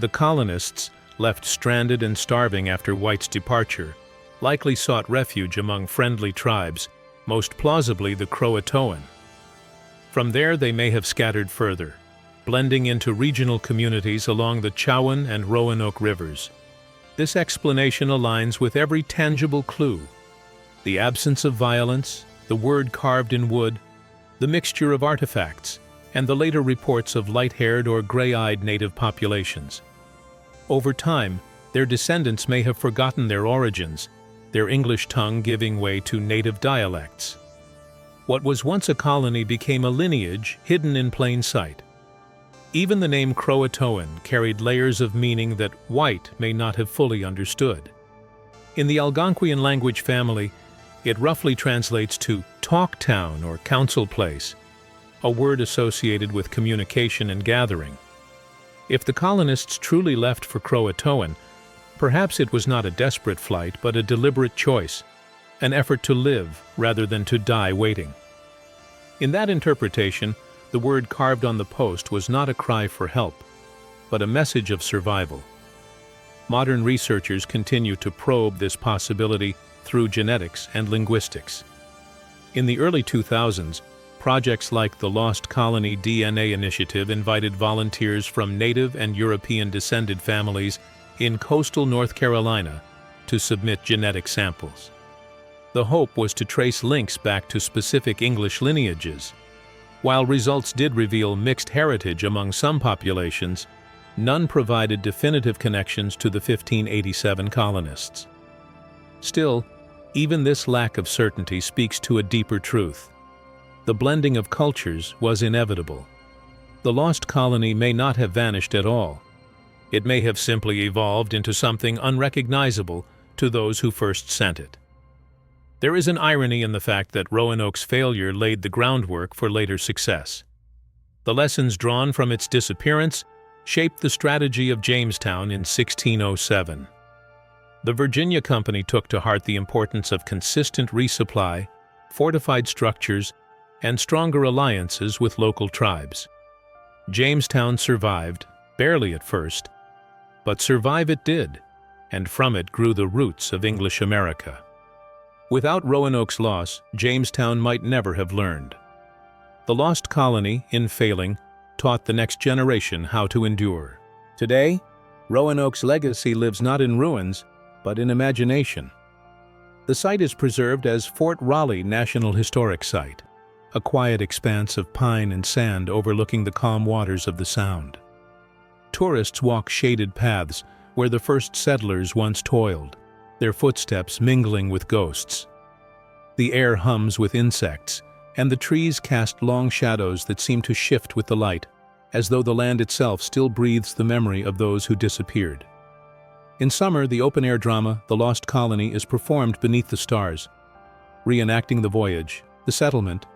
The colonists, left stranded and starving after White's departure, likely sought refuge among friendly tribes, most plausibly the CROATOAN. From there they may have scattered further, blending into regional communities along the Chowan and Roanoke rivers. This explanation aligns with every tangible clue: the absence of violence, the word carved in wood, the mixture of artifacts, and the later reports of light-haired or gray-eyed native populations. Over time, their descendants may have forgotten their origins, their English tongue giving way to native dialects. What was once a colony became a lineage hidden in plain sight. Even the name CROATOAN carried layers of meaning that White may not have fully understood. In the Algonquian language family, it roughly translates to talk town or council place, a word associated with communication and gathering. If the colonists truly left for CROATOAN, perhaps it was not a desperate flight but a deliberate choice, an effort to live rather than to die waiting. In that interpretation, the word carved on the post was not a cry for help, but a message of survival. Modern researchers continue to probe this possibility through genetics and linguistics. In the early 2000s, projects like the Lost Colony DNA Initiative invited volunteers from Native and European-descended families in coastal North Carolina to submit genetic samples. The hope was to trace links back to specific English lineages. While results did reveal mixed heritage among some populations, none provided definitive connections to the 1587 colonists. Still, even this lack of certainty speaks to a deeper truth. The blending of cultures was inevitable. The lost colony may not have vanished at all. It may have simply evolved into something unrecognizable to those who first sent it. There is an irony in the fact that Roanoke's failure laid the groundwork for later success. The lessons drawn from its disappearance shaped the strategy of Jamestown in 1607. The Virginia Company took to heart the importance of consistent resupply, fortified structures, and stronger alliances with local tribes. Jamestown survived, barely at first, but survive it did, and from it grew the roots of English America. Without Roanoke's loss, Jamestown might never have learned. The lost colony, in failing, taught the next generation how to endure. Today, Roanoke's legacy lives not in ruins, but in imagination. The site is preserved as Fort Raleigh National Historic Site, a quiet expanse of pine and sand overlooking the calm waters of the Sound. Tourists walk shaded paths where the first settlers once toiled, their footsteps mingling with ghosts. The air hums with insects, and the trees cast long shadows that seem to shift with the light, as though the land itself still breathes the memory of those who disappeared. In summer, the open-air drama, The Lost Colony, is performed beneath the stars, reenacting the voyage, the settlement,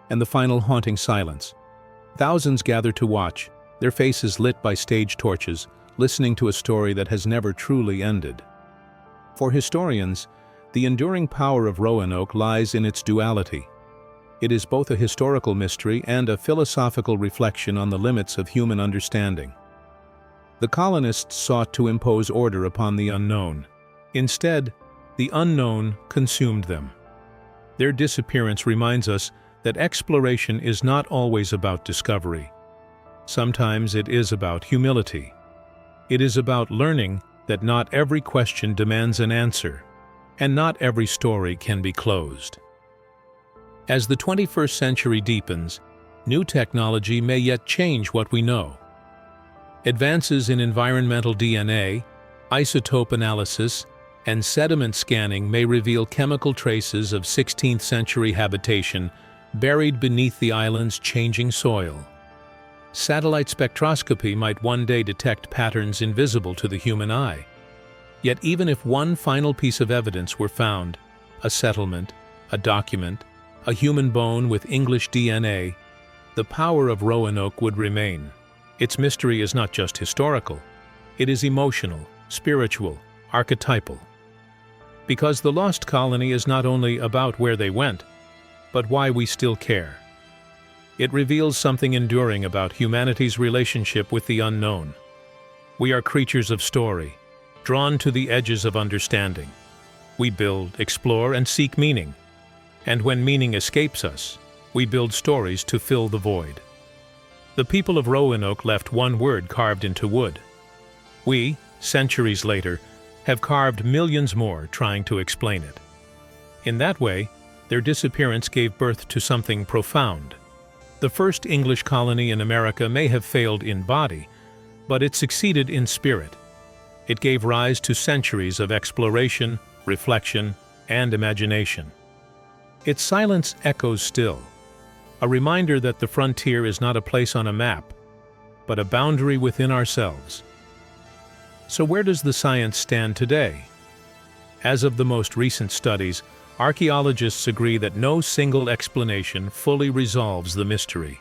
and the final haunting silence. Thousands gather to watch, their faces lit by stage torches, listening to a story that has never truly ended. For historians, the enduring power of Roanoke lies in its duality. It is both a historical mystery and a philosophical reflection on the limits of human understanding. The colonists sought to impose order upon the unknown. Instead, the unknown consumed them. Their disappearance reminds us that exploration is not always about discovery. Sometimes it is about humility. It is about learning that not every question demands an answer, and not every story can be closed. As the 21st century deepens, new technology may yet change what we know. Advances in environmental DNA, isotope analysis, and sediment scanning may reveal chemical traces of 16th century habitation buried beneath the island's changing soil. Satellite spectroscopy might one day detect patterns invisible to the human eye. Yet even if one final piece of evidence were found, a settlement, a document, a human bone with English DNA, the power of Roanoke would remain. Its mystery is not just historical, it is emotional, spiritual, archetypal. Because the Lost Colony is not only about where they went, but why we still care. It reveals something enduring about humanity's relationship with the unknown. We are creatures of story, drawn to the edges of understanding. We build, explore, and seek meaning. And when meaning escapes us, we build stories to fill the void. The people of Roanoke left one word carved into wood. We, centuries later, have carved millions more trying to explain it. In that way, their disappearance gave birth to something profound. The first English colony in America may have failed in body, but it succeeded in spirit. It gave rise to centuries of exploration, reflection, and imagination. Its silence echoes still, a reminder that the frontier is not a place on a map, but a boundary within ourselves. So where does the science stand today? As of the most recent studies, archaeologists agree that no single explanation fully resolves the mystery.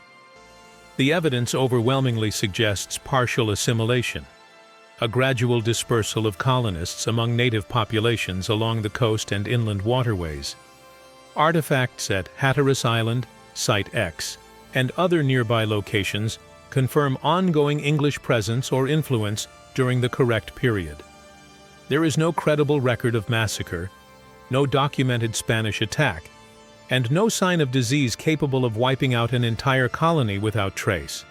The evidence overwhelmingly suggests partial assimilation, a gradual dispersal of colonists among native populations along the coast and inland waterways. Artifacts at Hatteras Island, Site X, and other nearby locations confirm ongoing English presence or influence during the correct period. There is no credible record of massacre, no documented Spanish attack, and no sign of disease capable of wiping out an entire colony without trace.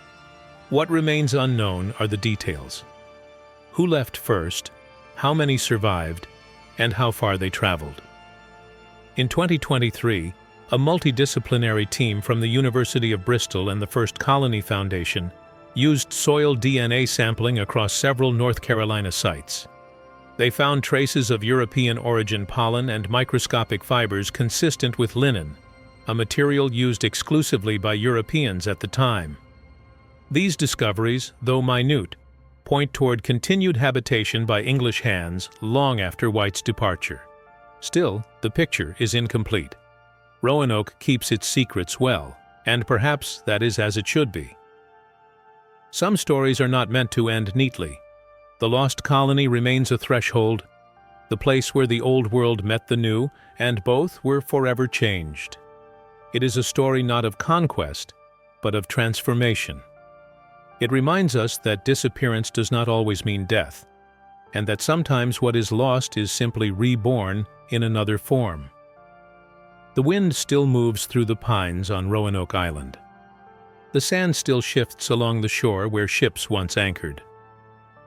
What remains unknown are the details. Who left first, how many survived, and how far they traveled. In 2023, a multidisciplinary team from the University of Bristol and the First Colony Foundation used soil DNA sampling across several North Carolina sites. They found traces of European-origin pollen and microscopic fibers consistent with linen, a material used exclusively by Europeans at the time. These discoveries, though minute, point toward continued habitation by English hands long after White's departure. Still, the picture is incomplete. Roanoke keeps its secrets well, and perhaps that is as it should be. Some stories are not meant to end neatly. The Lost Colony remains a threshold, the place where the old world met the new, and both were forever changed. It is a story not of conquest, but of transformation. It reminds us that disappearance does not always mean death, and that sometimes what is lost is simply reborn in another form. The wind still moves through the pines on Roanoke Island. The sand still shifts along the shore where ships once anchored.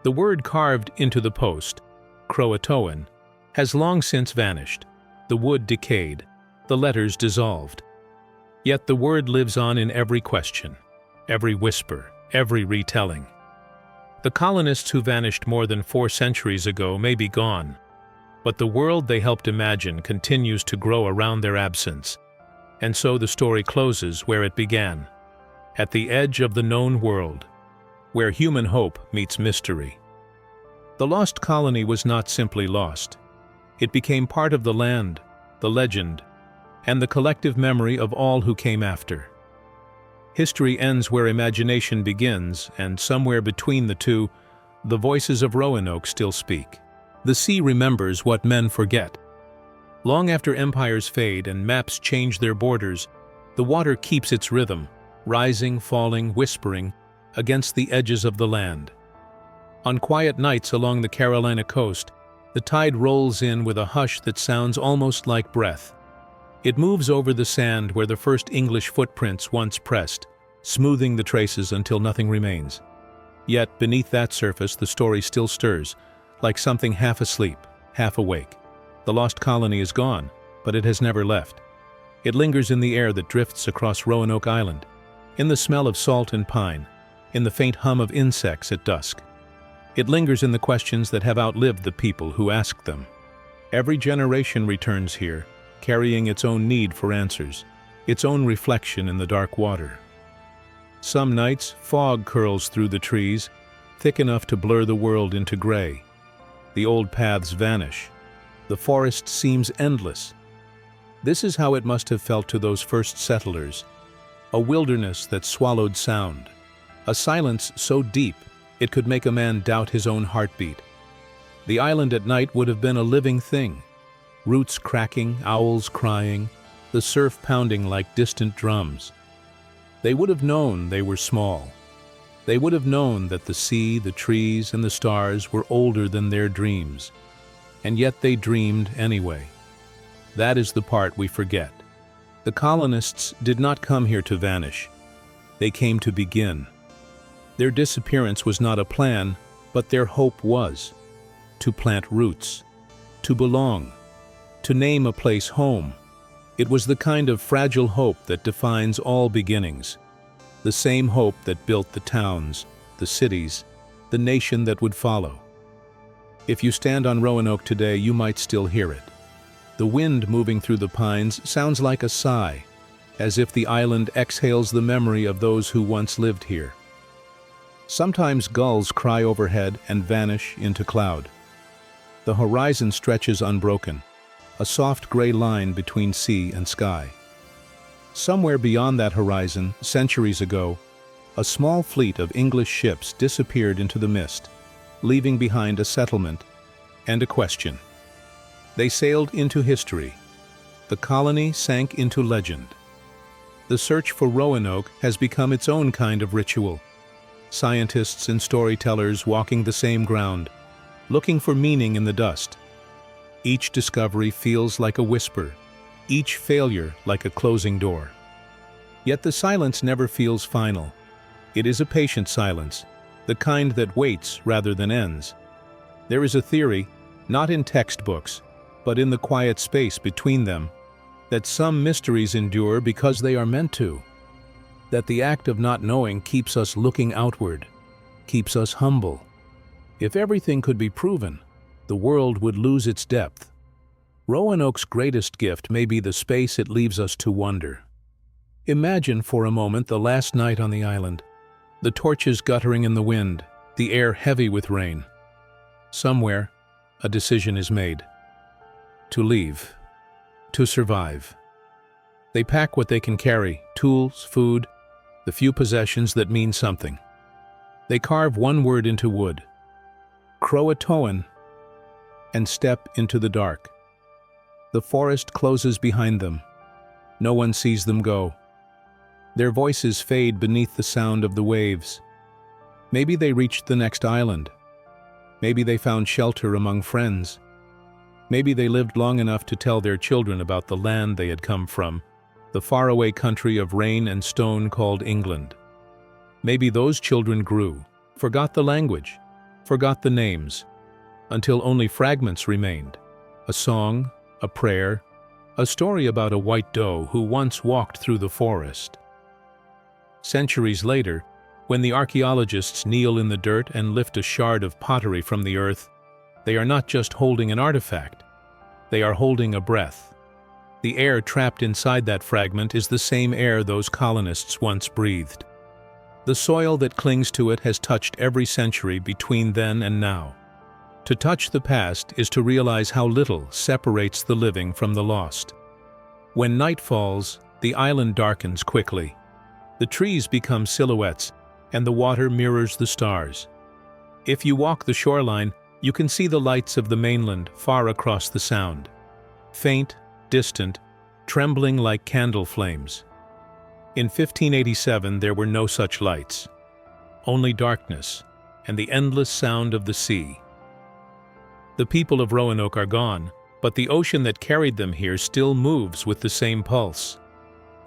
The word carved into the post, CROATOAN, has long since vanished, the wood decayed, the letters dissolved. Yet the word lives on in every question, every whisper, every retelling. The colonists who vanished more than 4 centuries ago may be gone, but the world they helped imagine continues to grow around their absence. And so the story closes where it began, at the edge of the known world, where human hope meets mystery. The lost colony was not simply lost. It became part of the land, the legend, and the collective memory of all who came after. History ends where imagination begins, and somewhere between the two, the voices of Roanoke still speak. The sea remembers what men forget. Long after empires fade and maps change their borders, the water keeps its rhythm, rising, falling, whispering, against the edges of the land. On quiet nights along the Carolina coast, the tide rolls in with a hush that sounds almost like breath. It moves over the sand where the first English footprints once pressed, smoothing the traces until nothing remains. Yet beneath that surface the story still stirs, like something half asleep, half awake. The lost colony is gone, but it has never left. It lingers in the air that drifts across Roanoke Island, in the smell of salt and pine, in the faint hum of insects at dusk. It lingers in the questions that have outlived the people who asked them. Every generation returns here, carrying its own need for answers, its own reflection in the dark water. Some nights, fog curls through the trees, thick enough to blur the world into gray. The old paths vanish. The forest seems endless. This is how it must have felt to those first settlers. A wilderness that swallowed sound. A silence so deep it could make a man doubt his own heartbeat. The island at night would have been a living thing. Roots cracking, owls crying, the surf pounding like distant drums. They would have known they were small. They would have known that the sea, the trees, and the stars were older than their dreams. And yet they dreamed anyway. That is the part we forget. The colonists did not come here to vanish. They came to begin. Their disappearance was not a plan, but their hope was. To plant roots. To belong. To name a place home. It was the kind of fragile hope that defines all beginnings. The same hope that built the towns, the cities, the nation that would follow. If you stand on Roanoke today, you might still hear it. The wind moving through the pines sounds like a sigh, as if the island exhales the memory of those who once lived here. Sometimes gulls cry overhead and vanish into cloud. The horizon stretches unbroken, a soft gray line between sea and sky. Somewhere beyond that horizon, centuries ago, a small fleet of English ships disappeared into the mist, leaving behind a settlement and a question. They sailed into history. The colony sank into legend. The search for Roanoke has become its own kind of ritual. Scientists and storytellers walking the same ground, looking for meaning in the dust. Each discovery feels like a whisper, each failure like a closing door. Yet the silence never feels final. It is a patient silence, the kind that waits rather than ends. There is a theory, not in textbooks, but in the quiet space between them, that some mysteries endure because they are meant to. That the act of not knowing keeps us looking outward, keeps us humble. If everything could be proven, the world would lose its depth. Roanoke's greatest gift may be the space it leaves us to wonder. Imagine for a moment the last night on the island, the torches guttering in the wind, the air heavy with rain. Somewhere, a decision is made. To leave. To survive. They pack what they can carry, tools, food, the few possessions that mean something. They carve one word into wood, CROATOAN, and step into the dark. The forest closes behind them. No one sees them go. Their voices fade beneath the sound of the waves. Maybe they reached the next island. Maybe they found shelter among friends. Maybe they lived long enough to tell their children about the land they had come from, the faraway country of rain and stone called England. Maybe those children grew, forgot the language, forgot the names, until only fragments remained, a song, a prayer, a story about a white doe who once walked through the forest. Centuries later, when the archaeologists kneel in the dirt and lift a shard of pottery from the earth, they are not just holding an artifact, they are holding a breath. The air trapped inside that fragment is the same air those colonists once breathed. The soil that clings to it has touched every century between then and now. To touch the past is to realize how little separates the living from the lost. When night falls, the island darkens quickly. The trees become silhouettes, and the water mirrors the stars. If you walk the shoreline, you can see the lights of the mainland far across the sound. Faint, distant, trembling like candle flames. In 1587 there were no such lights. Only darkness, and the endless sound of the sea. The people of Roanoke are gone, but the ocean that carried them here still moves with the same pulse.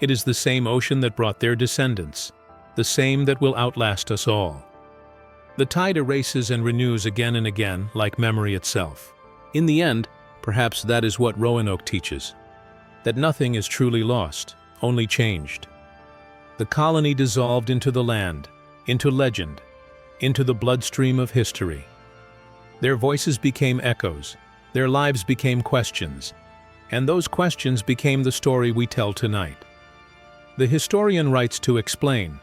It is the same ocean that brought their descendants, the same that will outlast us all. The tide erases and renews again and again, like memory itself. In the end, perhaps that is what Roanoke teaches, that nothing is truly lost, only changed. The colony dissolved into the land, into legend, into the bloodstream of history. Their voices became echoes, their lives became questions, and those questions became the story we tell tonight. The historian writes to explain,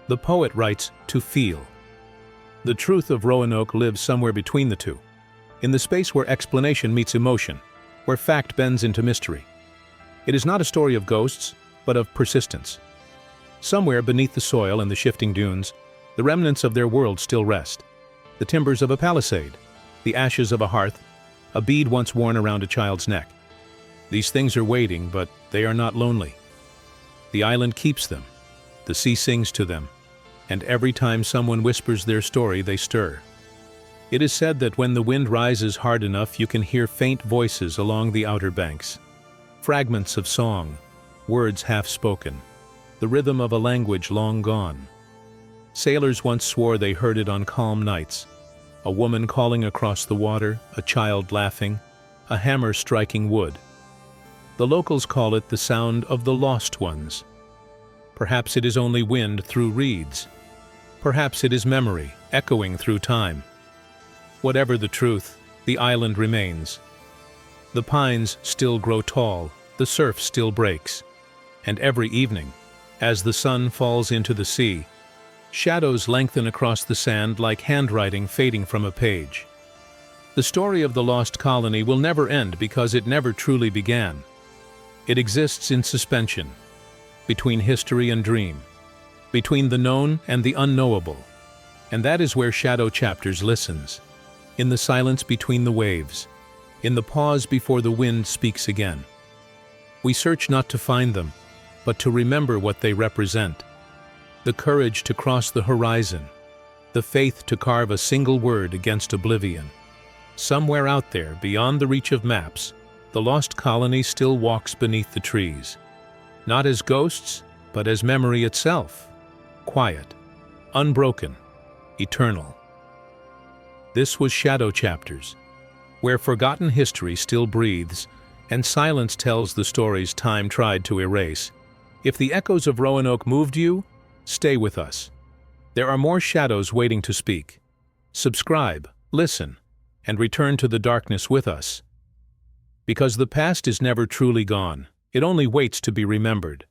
the poet writes to feel. The truth of Roanoke lives somewhere between the two, in the space where explanation meets emotion, where fact bends into mystery. It is not a story of ghosts, but of persistence. Somewhere beneath the soil and the shifting dunes, the remnants of their world still rest. The timbers of a palisade, the ashes of a hearth, a bead once worn around a child's neck. These things are waiting, but they are not lonely. The island keeps them, the sea sings to them, and every time someone whispers their story, they stir. It is said that when the wind rises hard enough, you can hear faint voices along the outer banks. Fragments of song, words half-spoken, the rhythm of a language long gone. Sailors once swore they heard it on calm nights. A woman calling across the water, a child laughing, a hammer striking wood. The locals call it the sound of the lost ones. Perhaps it is only wind through reeds. Perhaps it is memory, echoing through time. Whatever the truth, the island remains. The pines still grow tall, the surf still breaks. And every evening, as the sun falls into the sea, shadows lengthen across the sand like handwriting fading from a page. The story of the lost colony will never end because it never truly began. It exists in suspension, between history and dream, between the known and the unknowable. And that is where Shadow Chapters listens, in the silence between the waves, in the pause before the wind speaks again. We search not to find them, but to remember what they represent. The courage to cross the horizon, the faith to carve a single word against oblivion. Somewhere out there, beyond the reach of maps, the lost colony still walks beneath the trees. Not as ghosts, but as memory itself. Quiet, unbroken, eternal. This was Shadow Chapters, where forgotten history still breathes, and silence tells the stories time tried to erase. If the echoes of Roanoke moved you, stay with us. There are more shadows waiting to speak. Subscribe, listen, and return to the darkness with us. Because the past is never truly gone, it only waits to be remembered.